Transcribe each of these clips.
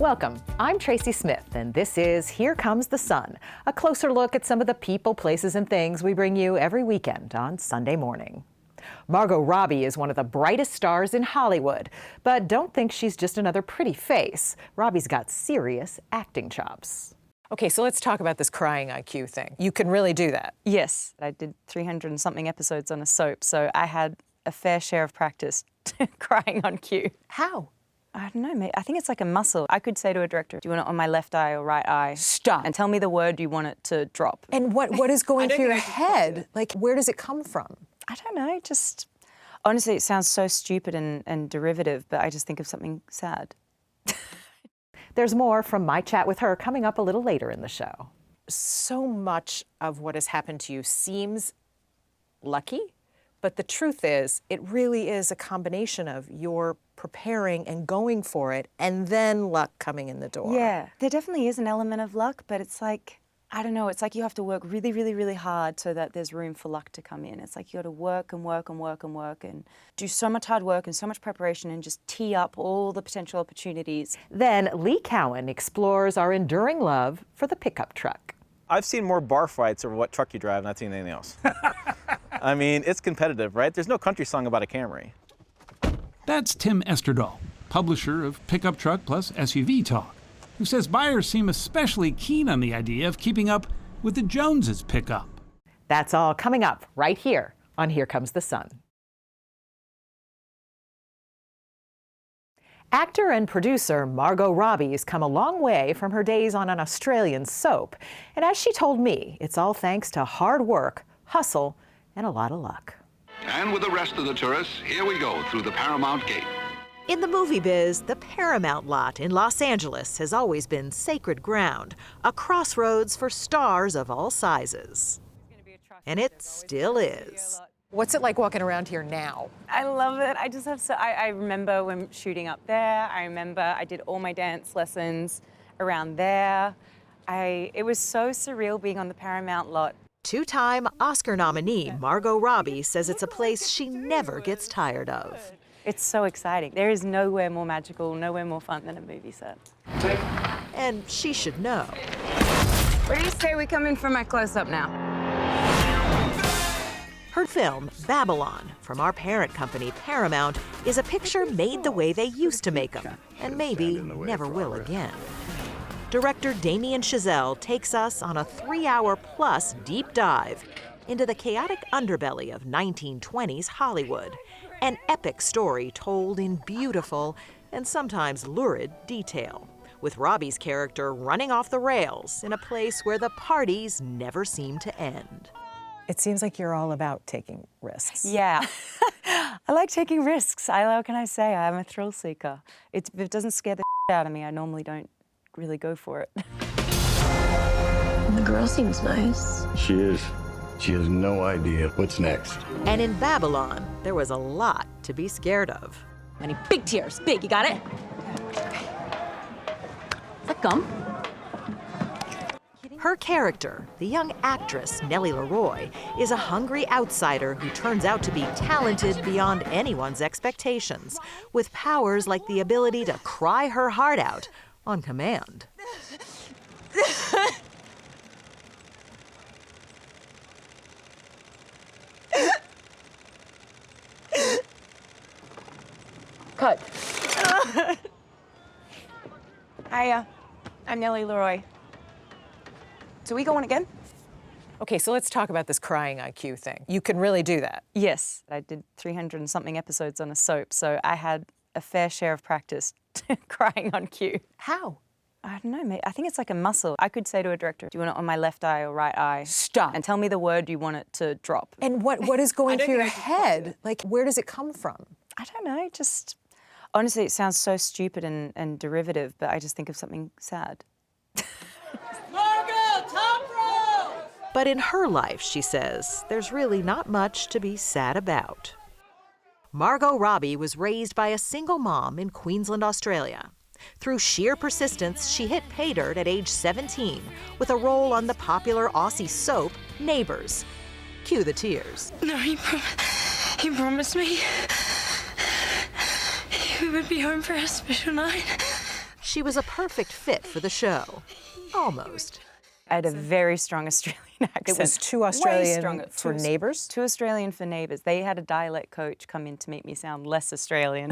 Welcome. I'm Tracy Smith, and this is Here Comes the Sun, a closer look at some of the people, places, and things we bring you every weekend on Sunday morning. Margot Robbie is one of the brightest stars in Hollywood, but don't think she's just another pretty face. Robbie's got serious acting chops. Okay, so let's talk about this crying on cue thing. You can really do that. Yes, I did 300 and something episodes on a soap, so I had a fair share of practice crying on cue. How? I don't know, mate. I think it's like a muscle. I could say to a director, do you want it on my left eye or right eye? Stop. And tell me the word you want it to drop. And what is going through your head? Like, where does it come from? I don't know, just... Honestly, it sounds so stupid and derivative, but I just think of something sad. There's more from my chat with her coming up a little later in the show. So much of what has happened to you seems lucky, but the truth is, it really is a combination of your preparing and going for it, and then luck coming in the door. Yeah, there definitely is an element of luck, but it's like, I don't know, it's like you have to work really, really, really hard so that there's room for luck to come in. It's like you got to work and work and work and work and do so much hard work and so much preparation and just tee up all the potential opportunities. Then Lee Cowan explores our enduring love for the pickup truck. I've seen more bar fights over what truck you drive than I've seen anything else. I mean, it's competitive, right? There's no country song about a Camry. That's Tim Esterdahl, publisher of Pickup Truck Plus SUV Talk, who says buyers seem especially keen on the idea of keeping up with the Joneses pickup. That's all coming up right here on Here Comes the Sun. Actor and producer Margot Robbie has come a long way from her days on an Australian soap. And as she told me, it's all thanks to hard work, hustle, and a lot of luck. And with the rest of the tourists, here we go through the Paramount gate. In the movie biz, the Paramount lot in Los Angeles has always been sacred ground, a crossroads for stars of all sizes. And it still is. What's it like walking around here now? I love it. I just have I remember when shooting up there. I remember I did all my dance lessons around there. It was so surreal being on the Paramount lot. Two-time Oscar nominee Margot Robbie says it's a place she never gets tired of. It's so exciting. There is nowhere more magical, nowhere more fun than a movie set. And she should know. Where do you say we come in for my close-up now? Her film, Babylon, from our parent company, Paramount, is a picture made the way they used to make them, and maybe never will again. Director Damien Chazelle takes us on a 3-hour-plus deep dive into the chaotic underbelly of 1920s Hollywood, an epic story told in beautiful and sometimes lurid detail, with Robbie's character running off the rails in a place where the parties never seem to end. It seems like you're all about taking risks. Yeah. I like taking risks. What can I say? I'm a thrill seeker. If it doesn't scare the out of me, I normally don't really go for it. The girl seems nice. She is. She has no idea what's next. And in Babylon, there was a lot to be scared of. I need big tears. Big, you got it? Is that gum? Her character, the young actress Nellie Leroy, is a hungry outsider who turns out to be talented beyond anyone's expectations, with powers like the ability to cry her heart out on command. Cut. Hiya, I'm Nellie Leroy. So we going again? Okay, so let's talk about this crying on cue thing. You can really do that. Yes, I did 300 and something episodes on a soap, so I had a fair share of practice crying on cue. How? I don't know, mate. I think it's like a muscle. I could say to a director, do you want it on my left eye or right eye? Stop. And tell me the word you want it to drop. And what is going through your head? Like, where does it come from? I don't know, just... Honestly, it sounds so stupid and derivative, but I just think of something sad. But in her life, she says, there's really not much to be sad about. Margot Robbie was raised by a single mom in Queensland, Australia. Through sheer persistence, she hit pay dirt at age 17 with a role on the popular Aussie soap, Neighbours. Cue the tears. No, he promised me he would be home for our special night. She was a perfect fit for the show. Almost. I had a very strong Australian accent. It was too Way Australian stronger. for neighbours? Too Australian for neighbours. They had a dialect coach come in to make me sound less Australian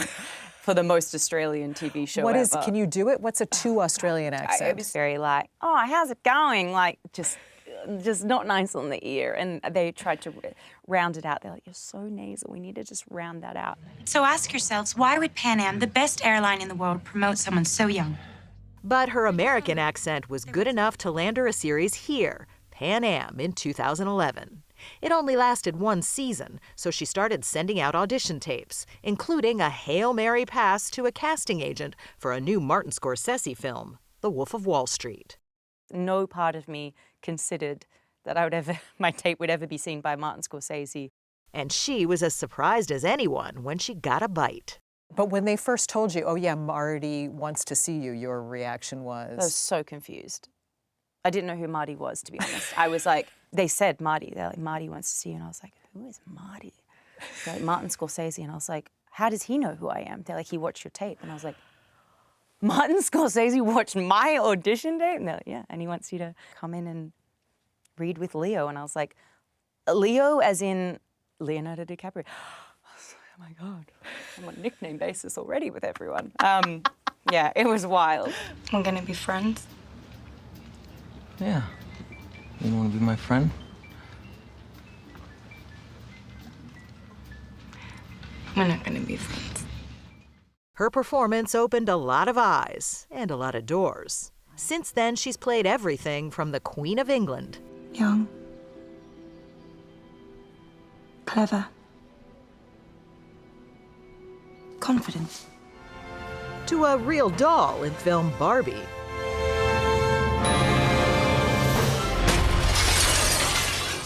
for the most Australian TV show What ever. is, can you do it? What's a too Australian accent? It was very like, oh, how's it going? Like, just not nice on the ear. And they tried to round it out. They're like, you're so nasal. We need to just round that out. So ask yourselves, why would Pan Am, the best airline in the world, promote someone so young? But her American accent was good enough to land her a series here, Pan Am, in 2011. It only lasted one season, so she started sending out audition tapes, including a Hail Mary pass to a casting agent for a new Martin Scorsese film, The Wolf of Wall Street. No part of me considered that my tape would ever be seen by Martin Scorsese. And she was as surprised as anyone when she got a bite. But when they first told you, oh yeah, Marty wants to see you, your reaction was? I was so confused. I didn't know who Marty was, to be honest. I was like, they said Marty. They're like, Marty wants to see you. And I was like, who is Marty? They're like, Martin Scorsese. And I was like, how does he know who I am? They're like, he watched your tape. And I was like, Martin Scorsese watched my audition tape? And they're like, yeah, and he wants you to come in and read with Leo. And I was like, Leo as in Leonardo DiCaprio. Oh my God, I'm on a nickname basis already with everyone. Yeah, it was wild. We're gonna be friends? Yeah. You want to be my friend? We're not gonna be friends. Her performance opened a lot of eyes and a lot of doors. Since then, she's played everything from the Queen of England. Young. Clever. Confident. To a real doll in film Barbie.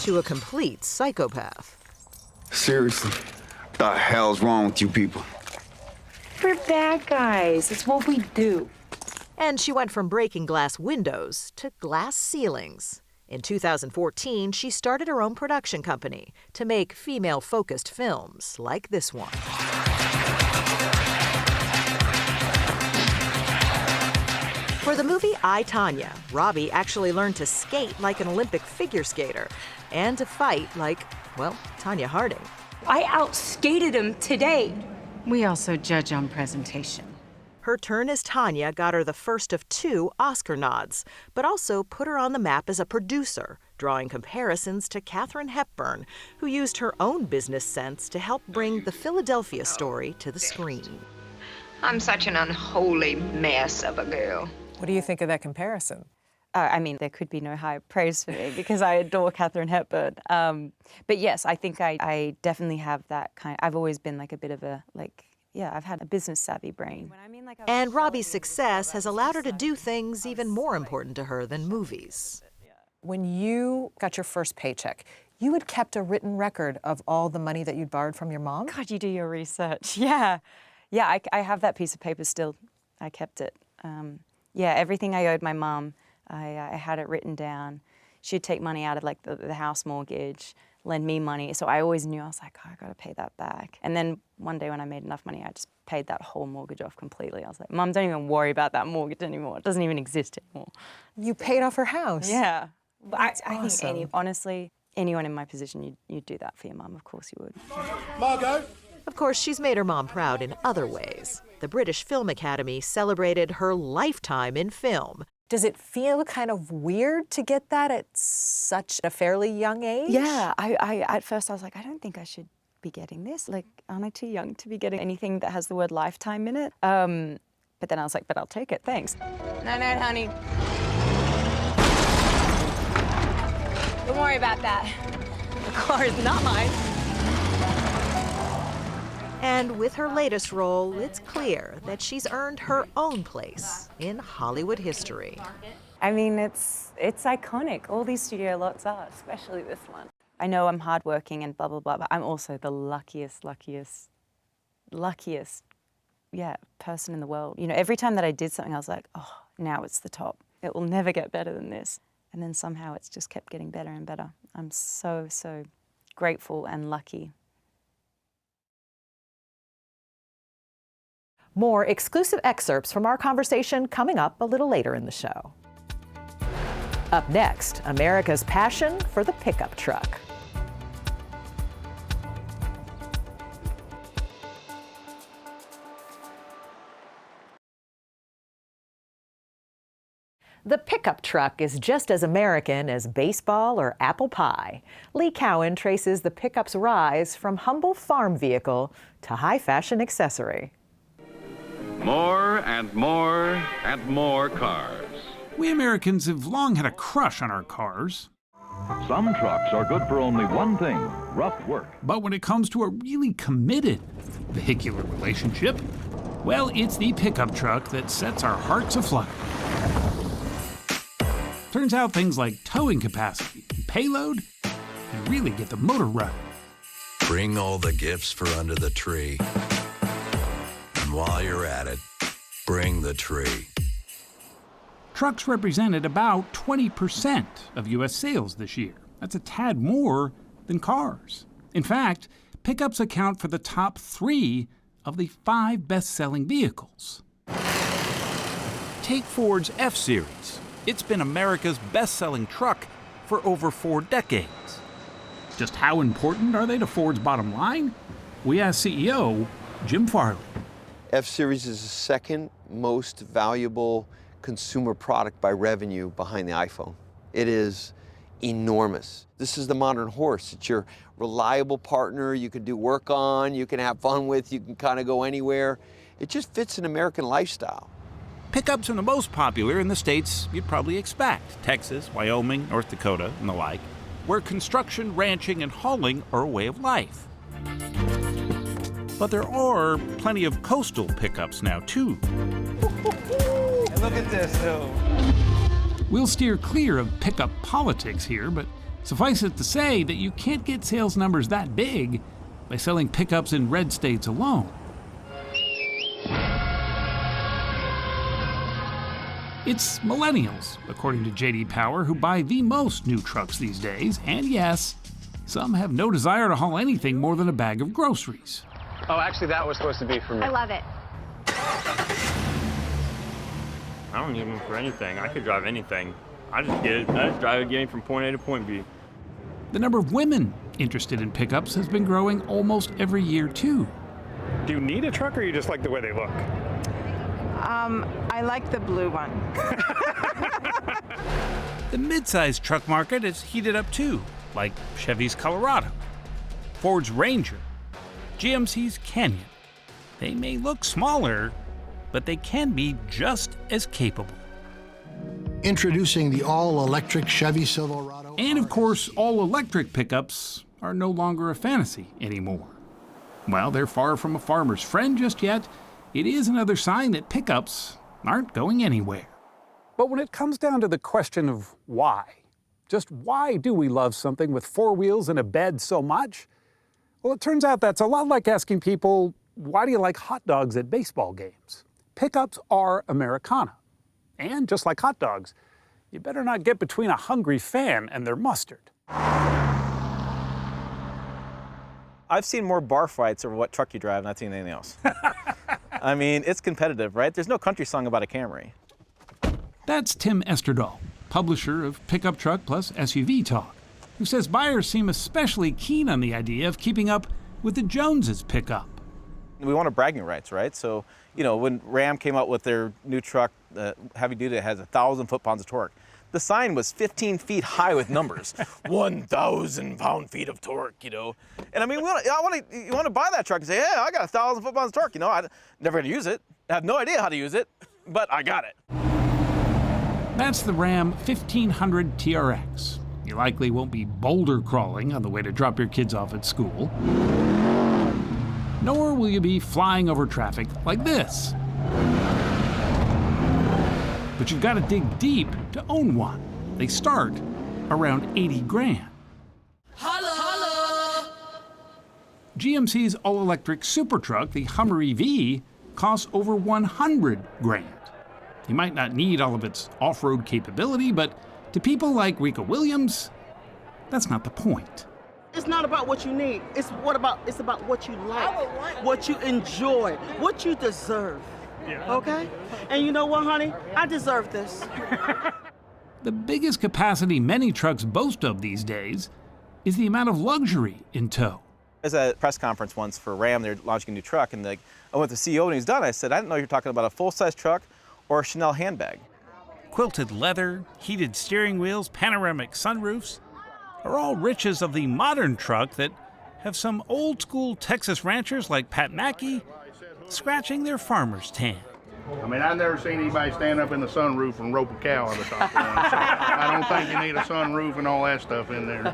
To a complete psychopath. Seriously, the hell's wrong with you people? We're bad guys. It's what we do. And she went from breaking glass windows to glass ceilings. In 2014, she started her own production company to make female-focused films like this one. For the movie I, Tonya, Robbie actually learned to skate like an Olympic figure skater and to fight like, well, Tonya Harding. I outskated him today. We also judge on presentation. Her turn as Tonya got her the first of 2 Oscar nods, but also put her on the map as a producer, drawing comparisons to Katharine Hepburn, who used her own business sense to help bring the Philadelphia story to the screen. I'm such an unholy mess of a girl. What do you think of that comparison? I mean, there could be no higher praise for me because I adore Katharine Hepburn. But yes, I think I definitely have that I've always been like a bit of a, yeah, I've had a business savvy brain. And Robbie's success has allowed her to do things even more important to her than movies. When you got your first paycheck, you had kept a written record of all the money that you'd borrowed from your mom? God, you do your research. Yeah. Yeah, I have that piece of paper still. I kept it. Yeah, everything I owed my mom, I had it written down. She'd take money out of like the house mortgage, lend me money. So I always knew, I was like, oh, I gotta pay that back. And then one day when I made enough money, I just paid that whole mortgage off completely. I was like, Mom, don't even worry about that mortgage anymore. It doesn't even exist anymore. You paid off her house? Yeah. That's I awesome. think honestly, anyone in my position, you'd do that for your mom, of course you would. Margot? Of course, she's made her mom proud in other ways. The British Film Academy celebrated her lifetime in film. Does it feel kind of weird to get that at such a fairly young age? Yeah, I at first I was like, I don't think I should be getting this. Like, aren't I too young to be getting anything that has the word lifetime in it? But then I was like, but I'll take it, thanks. Night-night, honey. Don't worry about that. The car is not mine. And with her latest role, it's clear that she's earned her own place in Hollywood history. I mean, it's iconic. All these studio lots are, especially this one. I know I'm hardworking and blah, blah, blah, but I'm also the luckiest, yeah, person in the world. You know, every time that I did something, I was like, oh, now it's the top. It will never get better than this. And then somehow it's just kept getting better and better. I'm so, so grateful and lucky. More exclusive excerpts from our conversation coming up a little later in the show. Up next, America's passion for the pickup truck. The pickup truck is just as American as baseball or apple pie. Lee Cowan traces the pickup's rise from humble farm vehicle to high-fashion accessory. More and more and more cars. We Americans have long had a crush on our cars. Some trucks are good for only one thing, rough work. But when it comes to a really committed vehicular relationship, well, it's the pickup truck that sets our hearts aflutter. Turns out things like towing capacity and payload can really get the motor running. Bring all the gifts for under the tree. And while you're at it, bring the tree. Trucks represented about 20% of U.S. sales this year. That's a tad more than cars. In fact, pickups account for the top 3 of the 5 best-selling vehicles. Take Ford's F-Series. It's been America's best-selling truck for over 4 decades. Just how important are they to Ford's bottom line? We asked CEO Jim Farley. F-Series is the second most valuable consumer product by revenue behind the iPhone. It is enormous. This is the modern horse. It's your reliable partner you can do work on, you can have fun with, you can kind of go anywhere. It just fits an American lifestyle. Pickups are the most popular in the states you'd probably expect. Texas, Wyoming, North Dakota, and the like, where construction, ranching, and hauling are a way of life. But there are plenty of coastal pickups now, too. Look at this, though. We'll steer clear of pickup politics here, but suffice it to say that you can't get sales numbers that big by selling pickups in red states alone. It's millennials, according to J.D. Power, who buy the most new trucks these days, and yes, some have no desire to haul anything more than a bag of groceries. Oh, actually, that was supposed to be for me. I love it. I don't need them for anything. I could drive anything. I just drive it, getting from point A to point B. The number of women interested in pickups has been growing almost every year, too. Do you need a truck, or you just like the way they look? I like the blue one. The mid-sized truck market has heated up, too, like Chevy's Colorado, Ford's Ranger, GMC's Canyon. They may look smaller, but they can be just as capable. Introducing the all-electric Chevy Silverado. And of course, all-electric pickups are no longer a fantasy anymore. While they're far from a farmer's friend just yet, it is another sign that pickups aren't going anywhere. But when it comes down to the question of why, just why do we love something with 4 wheels and a bed so much? Well, it turns out that's a lot like asking people, why do you like hot dogs at baseball games? Pickups are Americana. And just like hot dogs, you better not get between a hungry fan and their mustard. I've seen more bar fights over what truck you drive than I've seen anything else. I mean, it's competitive, right? There's no country song about a Camry. That's Tim Esterdahl, publisher of Pickup Truck plus SUV Talk, who says buyers seem especially keen on the idea of keeping up with the Joneses pickup. We want bragging rights, right? So, you know, when Ram came out with their new truck, the heavy duty that has 1,000 foot-pounds of torque, the sign was 15 feet high with numbers, 1,000 pound-feet of torque, you know. And I mean, you want to buy that truck and say, yeah, I got 1,000 foot-pounds of torque, you know. I'm never going to use it. I have no idea how to use it, but I got it. That's the Ram 1500 TRX. You likely won't be boulder crawling on the way to drop your kids off at school. Nor will you be flying over traffic like this. But you've got to dig deep to own one. They start around 80 grand. Holla! GMC's all-electric super truck, the Hummer EV, costs over 100 grand. You might not need all of its off-road capability, but to people like Rika Williams, that's not the point. It's not about what you need. It's about what you like, what you enjoy, what you deserve. Yeah. Okay? And you know what, honey? I deserve this. The biggest capacity many trucks boast of these days is the amount of luxury in tow. I was at a press conference once for Ram. They're launching a new truck, and I went to the CEO, and he's done. I said, I didn't know you were talking about a full-size truck or a Chanel handbag. Quilted leather, heated steering wheels, panoramic sunroofs are all riches of the modern truck that have some old-school Texas ranchers like Pat Mackey scratching their farmer's tan. I mean, I've never seen anybody stand up in the sunroof and rope a cow on the top of one. So I don't think you need a sunroof and all that stuff in there.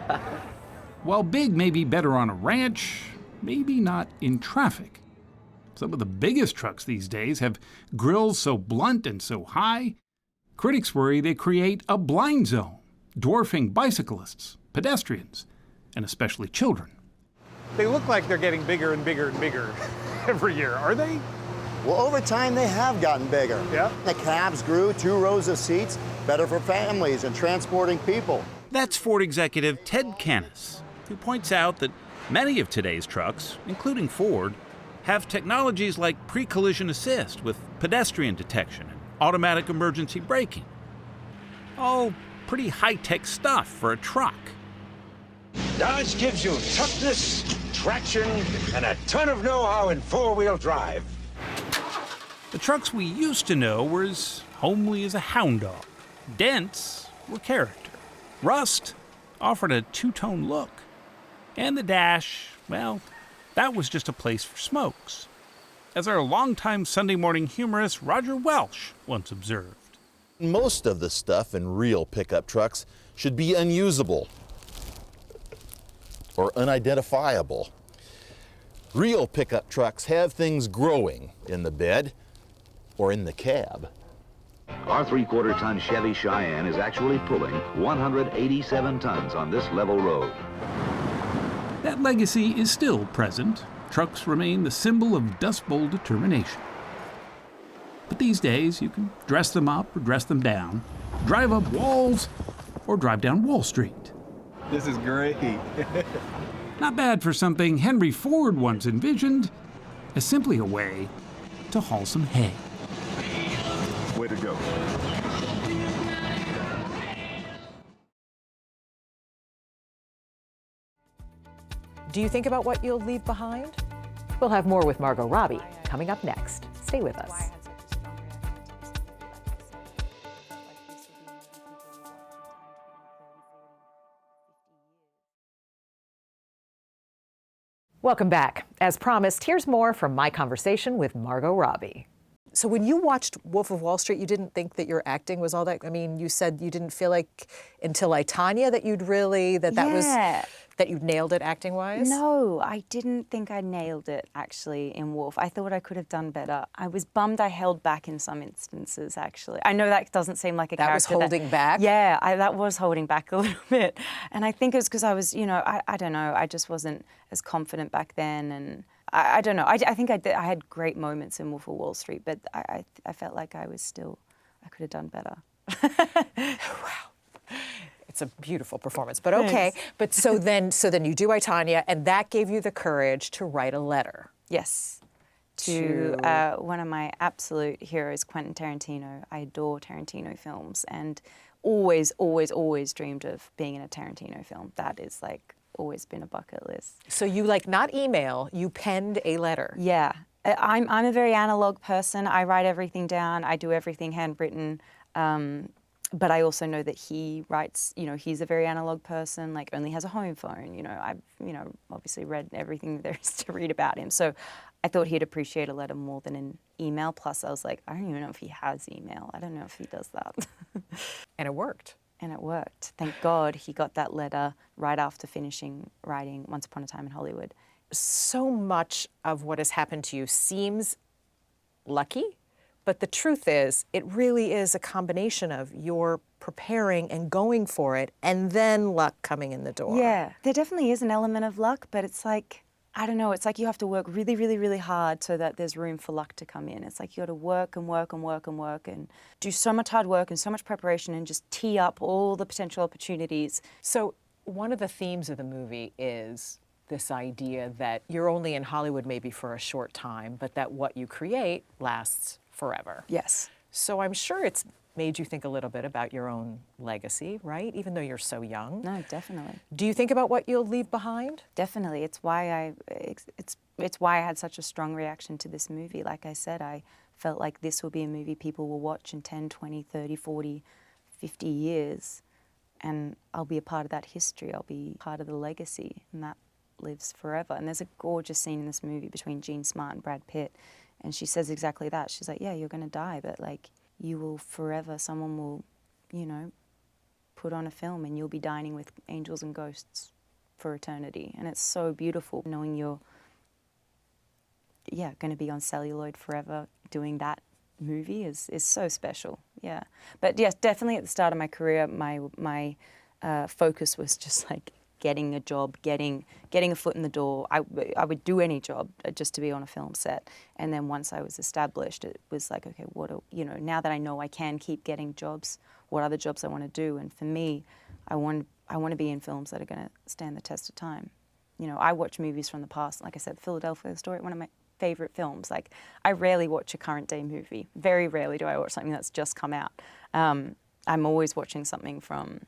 While big may be better on a ranch, maybe not in traffic. Some of the biggest trucks these days have grills so blunt and so high, critics worry they create a blind zone, dwarfing bicyclists, pedestrians, and especially children. They look like they're getting bigger and bigger and bigger every year, are they? Well, over time, they have gotten bigger. Yeah. The cabs grew, 2 rows of seats, better for families and transporting people. That's Ford executive Ted Canis, who points out that many of today's trucks, including Ford, have technologies like pre-collision assist with pedestrian detection and automatic emergency braking. All pretty high-tech stuff for a truck. Dodge gives you toughness, traction, and a ton of know-how in four-wheel drive. The trucks we used to know were as homely as a hound dog. Dents were character. Rust offered a two-tone look. And the dash, well, that was just a place for smokes. As our longtime Sunday morning humorist Roger Welsh once observed. Most of the stuff in real pickup trucks should be unusable or unidentifiable. Real pickup trucks have things growing in the bed or in the cab. Our 3/4-ton Chevy Cheyenne is actually pulling 187 tons on this level road. That legacy is still present. Trucks remain the symbol of Dust Bowl determination. But these days, you can dress them up or dress them down, drive up walls or drive down Wall Street. This is great. Not bad for something Henry Ford once envisioned as simply a way to haul some hay. Way to go. Do you think about what you'll leave behind? We'll have more with Margot Robbie coming up next. Stay with us. Welcome back. As promised, here's more from my conversation with Margot Robbie. So when you watched Wolf of Wall Street, you didn't think that your acting was all that? I mean, you said you didn't feel like until I, Tanya, that you'd really, that you'd nailed it acting-wise? No, I didn't think I nailed it, actually, in Wolf. I thought I could have done better. I was bummed I held back in some instances, actually. I know that doesn't seem like a character. That was holding back? Yeah, that was holding back a little bit. And I think it was because I was, I don't know, I just wasn't as confident back then. And I don't know, I think I had great moments in Wolf of Wall Street, but I felt like I could have done better. Wow. It's a beautiful performance, but okay. But so then you do I, Tanya, and that gave you the courage to write a letter. Yes, to one of my absolute heroes, Quentin Tarantino. I adore Tarantino films, and always, always, always dreamed of being in a Tarantino film. That is always been a bucket list. So you not email, you penned a letter. Yeah, I'm a very analog person. I write everything down. I do everything handwritten. But I also know that he writes, he's a very analog person, only has a home phone. I've, obviously read everything there is to read about him. So I thought he'd appreciate a letter more than an email. Plus I was like, I don't even know if he has email. I don't know if he does that. And it worked. And it worked. Thank God he got that letter right after finishing writing Once Upon a Time in Hollywood. So much of what has happened to you seems lucky. But the truth is, it really is a combination of your preparing and going for it, and then luck coming in the door. Yeah, there definitely is an element of luck, but it's I don't know, it's you have to work really, really, really hard so that there's room for luck to come in. It's you got to work and work and work and work and do so much hard work and so much preparation and just tee up all the potential opportunities. So One of the themes of the movie is this idea that you're only in Hollywood maybe for a short time, but that what you create lasts forever. Yes. So I'm sure it's made you think a little bit about your own legacy, right? Even though you're so young. No, definitely. Do you think about what you'll leave behind? Definitely. It's why I had such a strong reaction to this movie. Like I said, I felt like this will be a movie people will watch in 10, 20, 30, 40, 50 years. And I'll be a part of that history. I'll be part of the legacy, and that lives forever. And there's a gorgeous scene in this movie between Jean Smart and Brad Pitt. And she says exactly that. She's like, yeah, you're going to die, but like, you will forever, someone will, you know, put on a film and you'll be dining with angels and ghosts for eternity. And it's so beautiful knowing you're, yeah, going to be on celluloid forever. Doing that movie is so special, yeah. But yes, definitely at the start of my career, my focus was just like getting a job, getting a foot in the door. I would do any job just to be on a film set. And then once I was established, it was like, okay, now that I know I can keep getting jobs, what other jobs I want to do? And for me, I want to be in films that are going to stand the test of time. You know, I watch movies from the past. Like I said, Philadelphia Story, one of my favorite films. Like, I rarely watch a current day movie. Very rarely do I watch something that's just come out. I'm always watching something from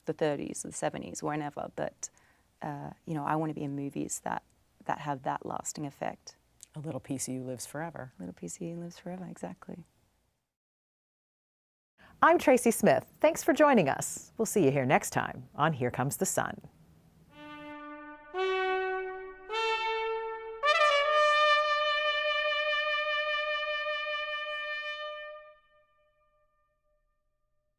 the 30s, the 70s, whenever. But, you know, I want to be in movies that have that lasting effect. A little piece of you lives forever. A little piece of you lives forever, exactly. I'm Tracy Smith. Thanks for joining us. We'll see you here next time on Here Comes the Sun.